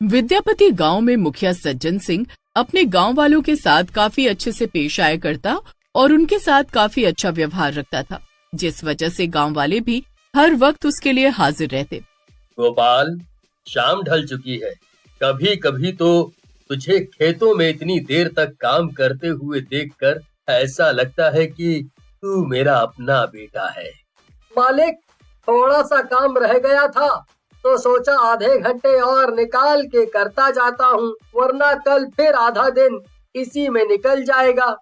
विद्यापति गांव में मुखिया सज्जन सिंह अपने गांव वालों के साथ काफी अच्छे से पेश आया करता और उनके साथ काफी अच्छा व्यवहार रखता था, जिस वजह से गांव वाले भी हर वक्त उसके लिए हाजिर रहते। गोपाल, शाम ढल चुकी है। कभी कभी तो तुझे खेतों में इतनी देर तक काम करते हुए देखकर ऐसा लगता है कि तू मेरा अपना बेटा है। मालिक, थोड़ा सा काम रह गया था तो सोचा आधे घंटे और निकाल के करता जाता हूँ, वरना कल फिर आधा दिन इसी में निकल जाएगा।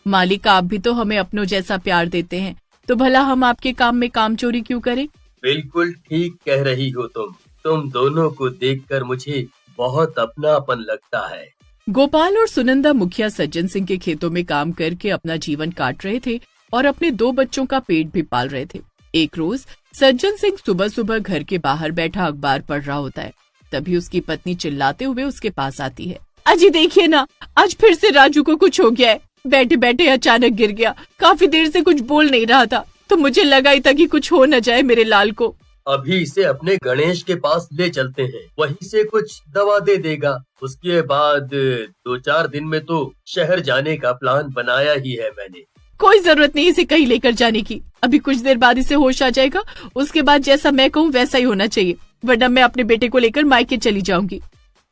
मालिक, आप भी तो हमें अपनों जैसा प्यार देते हैं, तो भला हम आपके काम में काम चोरी क्यों करें? बिल्कुल ठीक कह रही हो तुम दोनों को देखकर मुझे बहुत अपनापन लगता है। गोपाल और सुनंदा मुखिया सज्जन सिंह के खेतों में काम करके अपना जीवन काट रहे थे और अपने 2 बच्चों का पेट भी पाल रहे थे। एक रोज सज्जन सिंह सुबह सुबह घर के बाहर बैठा अखबार पढ़ रहा होता है। तभी उसकी पत्नी चिल्लाते हुए उसके पास आती है। अजी देखिए ना, आज फिर से राजू को कुछ हो गया है। बैठे बैठे अचानक गिर गया। काफी देर से कुछ बोल नहीं रहा था, तो मुझे लगा ही था कि कुछ हो न जाए मेरे लाल को। अभी इसे अपने गणेश के पास ले चलते हैं, वहीं से कुछ दवा दे देगा। उसके बाद 2-4 दिन में तो शहर जाने का प्लान बनाया ही है मैंने। कोई जरूरत नहीं इसे कहीं लेकर जाने की। अभी कुछ देर बाद इसे होश आ जाएगा, उसके बाद जैसा मैं कहूँ वैसा ही होना चाहिए, वरना मैं अपने बेटे को लेकर मायके चली जाऊंगी।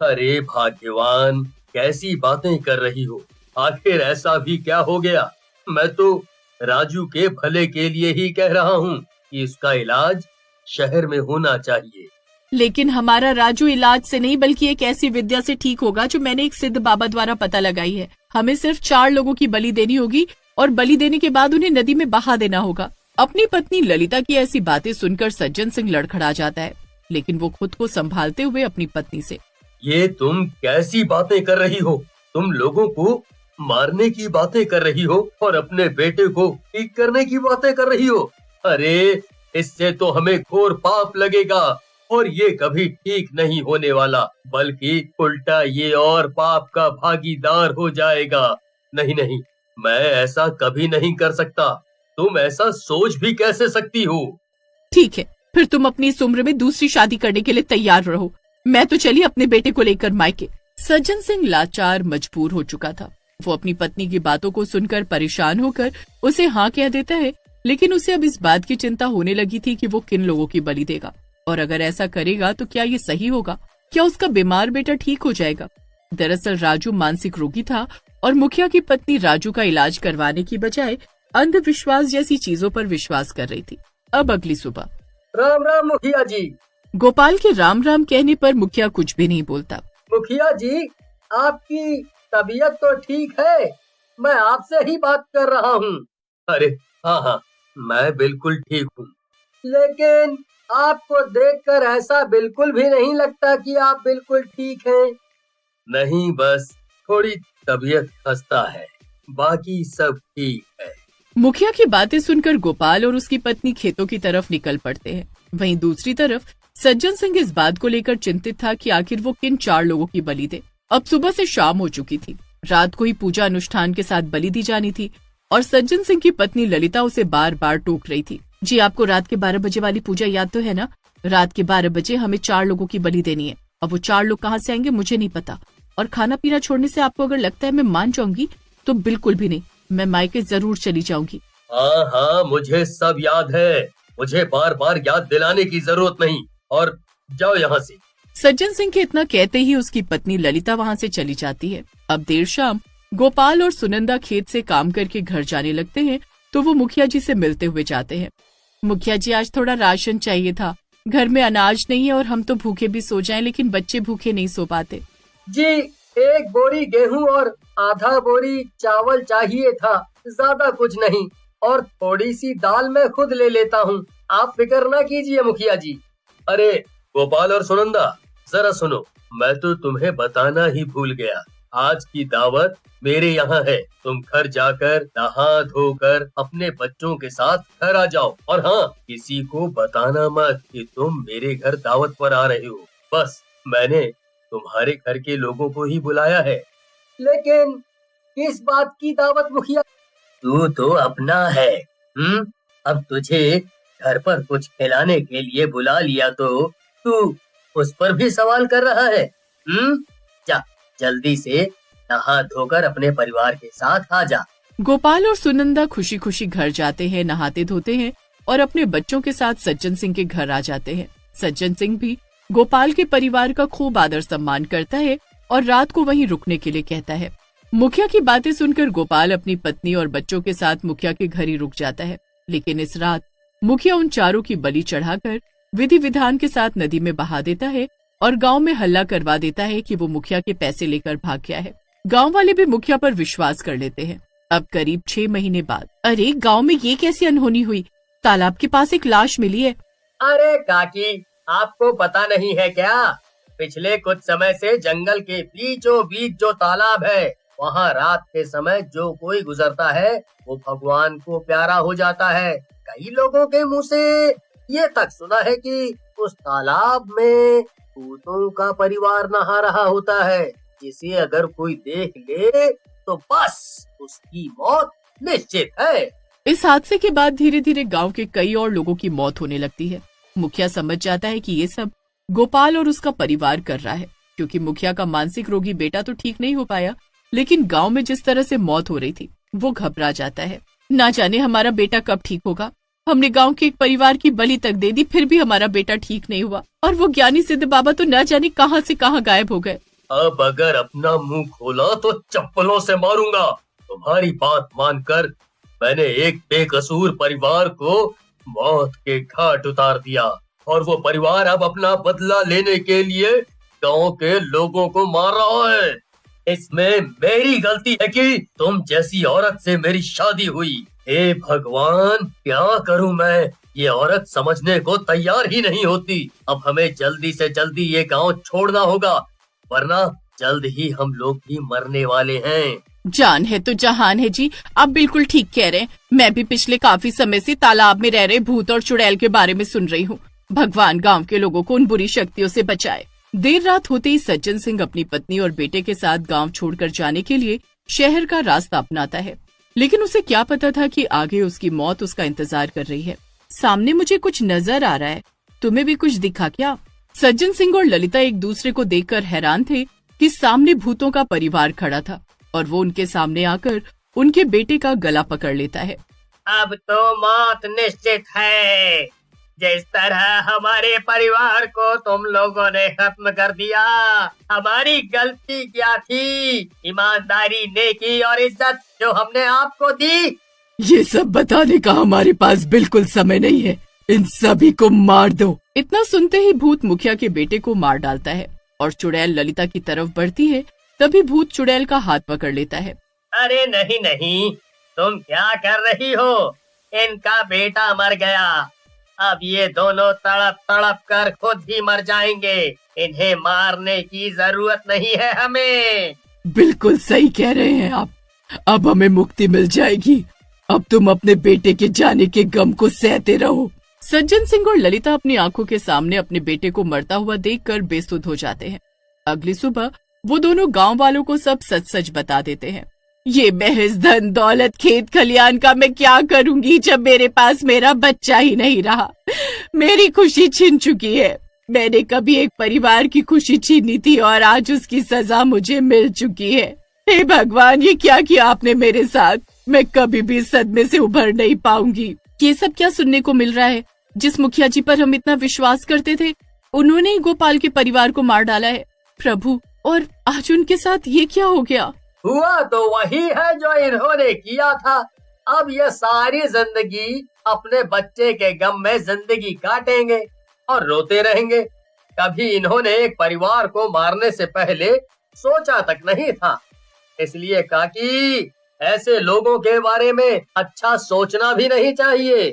अरे भाग्यवान, कैसी बातें कर रही हो। आखिर ऐसा भी क्या हो गया? मैं तो राजू के भले के लिए ही कह रहा हूँ कि इसका इलाज शहर में होना चाहिए। लेकिन हमारा राजू इलाज से नहीं बल्कि एक ऐसी विद्या से ठीक होगा जो मैंने एक सिद्ध बाबा द्वारा पता लगाई है। हमें सिर्फ 4 लोगों की बलि देनी होगी और बलि देने के बाद उन्हें नदी में बहा देना होगा। अपनी पत्नी ललिता की ऐसी बातें सुनकर सज्जन सिंह लड़खड़ा जाता है, लेकिन वो खुद को संभालते हुए अपनी पत्नी से, ये तुम कैसी बातें कर रही हो? तुम लोगों को मारने की बातें कर रही हो और अपने बेटे को ठीक करने की बातें कर रही हो। अरे इससे तो हमें घोर पाप लगेगा और ये कभी ठीक नहीं होने वाला, बल्कि उल्टा ये और पाप का भागीदार हो जाएगा। नहीं नहीं, मैं ऐसा कभी नहीं कर सकता। तुम ऐसा सोच भी कैसे सकती हो? ठीक है, फिर तुम अपनी इस उम्र में दूसरी शादी करने के लिए तैयार रहो। मैं तो चली अपने बेटे को लेकर मायके। सज्जन सिंह लाचार मजबूर हो चुका था। वो अपनी पत्नी की बातों को सुनकर परेशान होकर उसे हाँ कह देता है, लेकिन उसे अब इस बात की चिंता होने लगी थी कि वो किन लोगों की बलि देगा, और अगर ऐसा करेगा तो क्या ये सही होगा? क्या उसका बीमार बेटा ठीक हो जाएगा? दरअसल राजू मानसिक रोगी था और मुखिया की पत्नी राजू का इलाज करवाने की बजाय अंधविश्वास जैसी चीजों पर विश्वास कर रही थी। अब अगली सुबह, राम राम मुखिया जी। गोपाल के राम राम कहने पर मुखिया कुछ भी नहीं बोलता। मुखिया जी, आपकी तबीयत तो ठीक है? मैं आपसे ही बात कर रहा हूँ। अरे हाँ हाँ, मैं बिल्कुल ठीक हूँ। लेकिन आपको देखकर ऐसा बिल्कुल भी नहीं लगता कि आप बिल्कुल ठीक हैं। नहीं, बस थोड़ी तबीयत खस्ता है, बाकी सब ठीक है। मुखिया की बातें सुनकर गोपाल और उसकी पत्नी खेतों की तरफ निकल पड़ते हैं। वहीं दूसरी तरफ सज्जन सिंह इस बात को लेकर चिंतित था कि आखिर वो किन 4 लोगों की बलि दे। अब सुबह से शाम हो चुकी थी। रात को ही पूजा अनुष्ठान के साथ बलि दी जानी थी और सज्जन सिंह की पत्नी ललिता उसे बार बार टोक रही थी। जी, आपको रात के 12 बजे वाली पूजा याद तो है ना? रात के 12 बजे हमें 4 लोगों की बलि देनी है। अब वो 4 लोग कहाँ से आएंगे मुझे नहीं पता, और खाना पीना छोड़ने से आपको अगर लगता है मैं मान जाऊंगी तो बिल्कुल भी नहीं, मैं मायके जरूर चली जाऊंगी। हाँ हाँ, मुझे सब याद है। मुझे बार बार याद दिलाने की जरूरत नहीं, और जाओ यहाँ से। सज्जन सिंह के इतना कहते ही उसकी पत्नी ललिता वहाँ से चली जाती है। अब देर शाम गोपाल और सुनंदा खेत से काम करके घर जाने लगते हैं तो वो मुखिया जी से मिलते हुए जाते हैं। मुखिया जी, आज थोड़ा राशन चाहिए था। घर में अनाज नहीं है और हम तो भूखे भी सो जाएं, लेकिन बच्चे भूखे नहीं सो पाते। जी, 1 बोरी गेहूं और आधा बोरी चावल चाहिए था, ज्यादा कुछ नहीं, और थोड़ी सी दाल मैं खुद ले लेता हूँ। आप फिक्र ना कीजिए मुखिया जी। अरे गोपाल और सुनंदा, जरा सुनो, मैं तो तुम्हें बताना ही भूल गया। आज की दावत मेरे यहाँ है। तुम घर जाकर नहा धोकर अपने बच्चों के साथ घर आ जाओ, और हाँ, किसी को बताना मत कि तुम मेरे घर दावत पर आ रहे हो। बस मैंने तुम्हारे घर के लोगों को ही बुलाया है। लेकिन किस बात की दावत मुखिया? तू तो अपना है। अब तुझे घर पर कुछ खिलाने के लिए बुला लिया तो तू उस पर भी सवाल कर रहा है। जा जल्दी से नहा धोकर अपने परिवार के साथ आ जा। गोपाल और सुनंदा खुशी खुशी घर जाते हैं, नहाते धोते हैं और अपने बच्चों के साथ सज्जन सिंह के घर आ जाते हैं। सज्जन सिंह भी गोपाल के परिवार का खूब आदर सम्मान करता है और रात को वहीं रुकने के लिए कहता है। मुखिया की बातें सुनकर गोपाल अपनी पत्नी और बच्चों के साथ मुखिया के घर ही रुक जाता है। लेकिन इस रात मुखिया उन चारों की बलि चढ़ाकर विधि विधान के साथ नदी में बहा देता है और गांव में हल्ला करवा देता है कि वो मुखिया के पैसे लेकर भाग गया है। गांव वाले भी मुखिया पर विश्वास कर लेते हैं। अब करीब 6 महीने बाद, अरे गांव में ये कैसी अनहोनी हुई? तालाब के पास एक लाश मिली है। अरे काकी, आपको पता नहीं है क्या? पिछले कुछ समय से जंगल के बीचों बीच जो तालाब है, वहाँ रात के समय जो कोई गुजरता है वो भगवान को प्यारा हो जाता है। कई लोगों के मुंह से ये तक सुना है कि उस तालाब में भूतों का परिवार नहा रहा होता है, जिसे अगर कोई देख ले तो बस उसकी मौत निश्चित है। इस हादसे के बाद धीरे धीरे गांव के कई और लोगों की मौत होने लगती है। मुखिया समझ जाता है कि ये सब गोपाल और उसका परिवार कर रहा है, क्योंकि मुखिया का मानसिक रोगी बेटा तो ठीक नहीं हो पाया, लेकिन गांव में जिस तरह से मौत हो रही थी वो घबरा जाता है। ना जाने हमारा बेटा कब ठीक होगा। हमने गांव के एक परिवार की बलि तक दे दी, फिर भी हमारा बेटा ठीक नहीं हुआ, और वो ज्ञानी सिद्ध बाबा तो न जाने कहां से कहां गायब हो गए। अब अगर अपना मुंह खोला तो चप्पलों से मारूंगा। तुम्हारी बात मानकर मैंने एक बेकसूर परिवार को मौत के घाट उतार दिया, और वो परिवार अब अपना बदला लेने के लिए गांव के लोगों को मार रहा है। इसमें मेरी गलती है कि तुम जैसी औरत से मेरी शादी हुई। हे भगवान, क्या करूं मैं? ये औरत समझने को तैयार ही नहीं होती। अब हमें जल्दी से जल्दी ये गांव छोड़ना होगा, वरना जल्द ही हम लोग भी मरने वाले हैं। जान है तो जहान है जी, आप बिल्कुल ठीक कह रहे हैं। मैं भी पिछले काफी समय से तालाब में रह रहे भूत और चुड़ैल के बारे में सुन रही हूँ। भगवान गांव के लोगों को उन बुरी शक्तियों से बचाए। देर रात होते ही सज्जन सिंह अपनी पत्नी और बेटे के साथ गांव छोड़कर जाने के लिए शहर का रास्ता अपनाता है, लेकिन उसे क्या पता था कि आगे उसकी मौत उसका इंतजार कर रही है। सामने मुझे कुछ नजर आ रहा है, तुम्हें भी कुछ दिखा क्या? सज्जन सिंह और ललिता एक दूसरे को देखकर हैरान थे कि सामने भूतों का परिवार खड़ा था और वो उनके सामने आकर उनके बेटे का गला पकड़ लेता है। अब तो मौत निश्चित है। जिस तरह हमारे परिवार को तुम लोगों ने खत्म कर दिया, हमारी गलती क्या थी? ईमानदारी, नेकी और इज्जत जो हमने आपको दी, ये सब बताने का हमारे पास बिल्कुल समय नहीं है। इन सभी को मार दो। इतना सुनते ही भूत मुखिया के बेटे को मार डालता है और चुड़ैल ललिता की तरफ बढ़ती है। तभी भूत चुड़ैल का हाथ पकड़ लेता है। अरे नहीं नहीं, तुम क्या कर रही हो? इनका बेटा मर गया, अब ये दोनों तड़प तड़प कर खुद ही मर जाएंगे। इन्हें मारने की जरूरत नहीं है हमें। बिल्कुल सही कह रहे हैं आप। अब हमें मुक्ति मिल जाएगी। अब तुम अपने बेटे के जाने के गम को सहते रहो। सज्जन सिंह और ललिता अपनी आंखों के सामने अपने बेटे को मरता हुआ देखकर बेसुध हो जाते हैं। अगली सुबह वो दोनों गांव वालों को सब सच सच बता देते हैं। ये महज धन दौलत खेत खलियान का मैं क्या करूंगी जब मेरे पास मेरा बच्चा ही नहीं रहा। मेरी खुशी छिन चुकी है। मैंने कभी एक परिवार की खुशी छीनी थी और आज उसकी सजा मुझे मिल चुकी है। हे भगवान, ये क्या किया आपने मेरे साथ? मैं कभी भी इस सदमे से उभर नहीं पाऊंगी। ये सब क्या सुनने को मिल रहा है? जिस मुखिया जी पर हम इतना विश्वास करते थे, उन्होंने ही गोपाल के परिवार को मार डाला है। प्रभु, और आज उनके साथ ये क्या हो गया? हुआ तो वही है जो इन्होंने किया था। अब ये सारी जिंदगी अपने बच्चे के गम में जिंदगी काटेंगे और रोते रहेंगे। कभी इन्होंने एक परिवार को मारने से पहले सोचा तक नहीं था। इसलिए काकी, ऐसे लोगों के बारे में अच्छा सोचना भी नहीं चाहिए।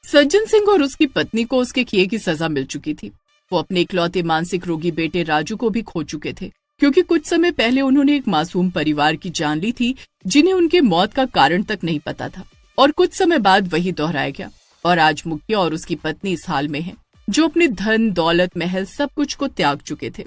सज्जन सिंह और उसकी पत्नी को उसके किए की सजा मिल चुकी थी। वो अपने इकलौते मानसिक रोगी बेटे राजू को भी खो चुके थे, क्योंकि कुछ समय पहले उन्होंने एक मासूम परिवार की जान ली थी, जिन्हें उनके मौत का कारण तक नहीं पता था। और कुछ समय बाद वही दोहराया गया और आज मुखिया और उसकी पत्नी इस हाल में हैं, जो अपने धन दौलत महल सब कुछ को त्याग चुके थे।